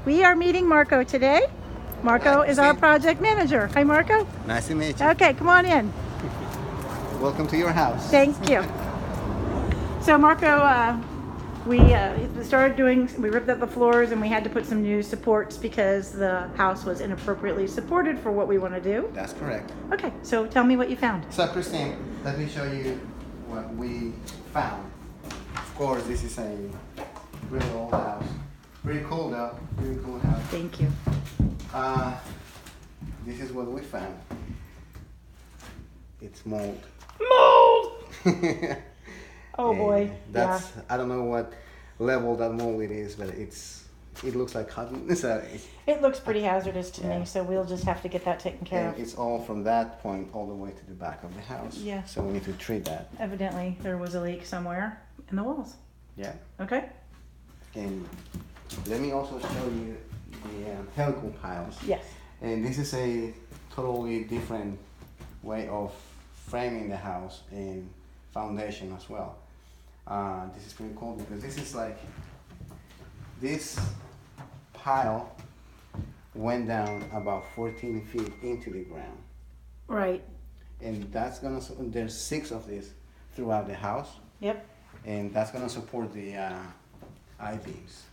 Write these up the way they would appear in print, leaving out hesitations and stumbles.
We are meeting Marco today. Marco is our project manager. Hi, Marco. Nice to meet you. Okay, come on in. Welcome to your house. Thank you. So, Marco, we ripped up the floors and we had to put some new supports because the house was inappropriately supported for what we want to do. That's correct. Okay, so tell me what you found. So, Christine, let me show you what we found. Of course, this is a really old house. Pretty cool though. Pretty cool house. Thank you. This is what we found. It's mold. Mold! Oh boy. That's I don't know what level that mold it is, but it looks like cotton. So it looks pretty hazardous to me, so we'll just have to get that taken care of. It's all from that point all the way to the back of the house. Yeah. So we need to treat that. Evidently, there was a leak somewhere in the walls. Yeah. Okay. And let me also show you the helical piles. Yes. And this is a totally different way of framing the house and foundation as well. This is pretty cool because this is like, this pile went down about 14 feet into the ground. Right. And that's gonna, there's 6 of these throughout the house. Yep. And that's gonna support the I-beams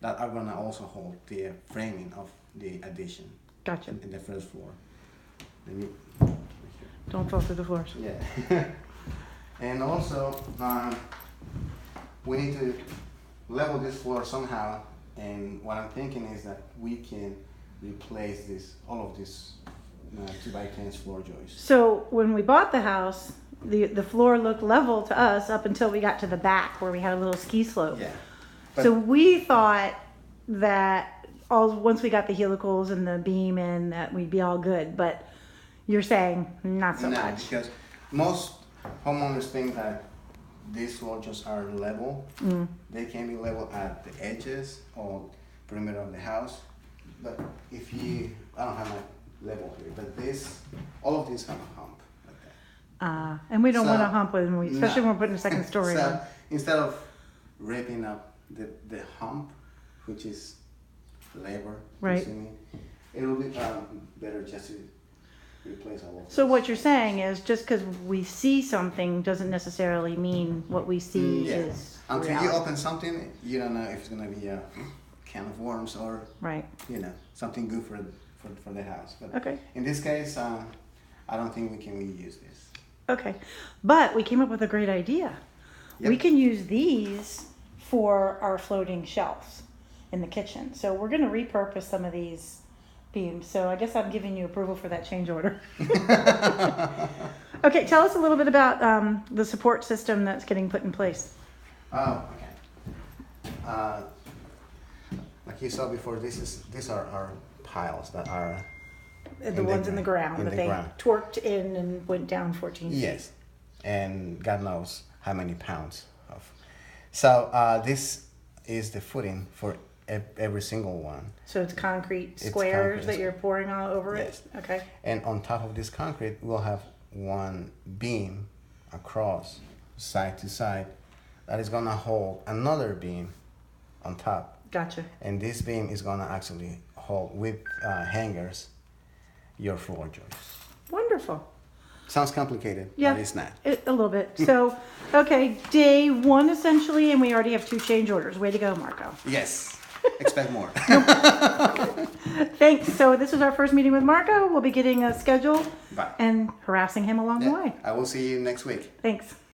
that are gonna also hold the framing of the addition. Gotcha. In the first floor. Let me, Don't fall through the floors. yeah. And also, we need to level this floor somehow. And what I'm thinking is that we can replace all of these 2x10 floor joists. So when we bought the house, the floor looked level to us up until we got to the back where we had a little ski slope. Yeah. So we thought that once we got the helicals and the beam in, that we'd be all good. But you're saying not so much. Because most homeowners think that these floor joists are level. They can be level at the edges or perimeter of the house. But if you, I don't have my level here, but all of these have a hump like that. And we don't want a hump especially when we're putting a second story So on. instead of ripping up the hump, which is labor consuming, it will be better just to replace all of it. So what you're saying is just because we see something doesn't necessarily mean what we see is until reality. you open something, you don't know if it's gonna be a can of worms or something good for the house. But okay. In this case, I don't think we can reuse this. Okay, but we came up with a great idea. Yep. We can use these for our floating shelves in the kitchen. So we're going to repurpose some of these beams. So I guess I'm giving you approval for that change order. Okay, tell us a little bit about the support system that's getting put in place. Oh, okay. Like you saw before, these are our piles that are The ones in the ground that they torqued in and went down 14 feet. Yes, and God knows how many pounds of. So this is the footing for every single one. So it's concrete squares concrete that you're pouring all over yes. it? Okay. And on top of this concrete, we'll have one beam across side to side that is gonna hold another beam on top. Gotcha. And this beam is gonna actually hold with hangers your floor joists. Wonderful. Sounds complicated, Yeah, but it's not. A little bit. So, okay, day 1 essentially, and we already have 2 change orders. Way to go, Marco. Yes, expect more. Thanks. So this was our first meeting with Marco. We'll be getting a schedule Bye. and harassing him along the way. I will see you next week. Thanks.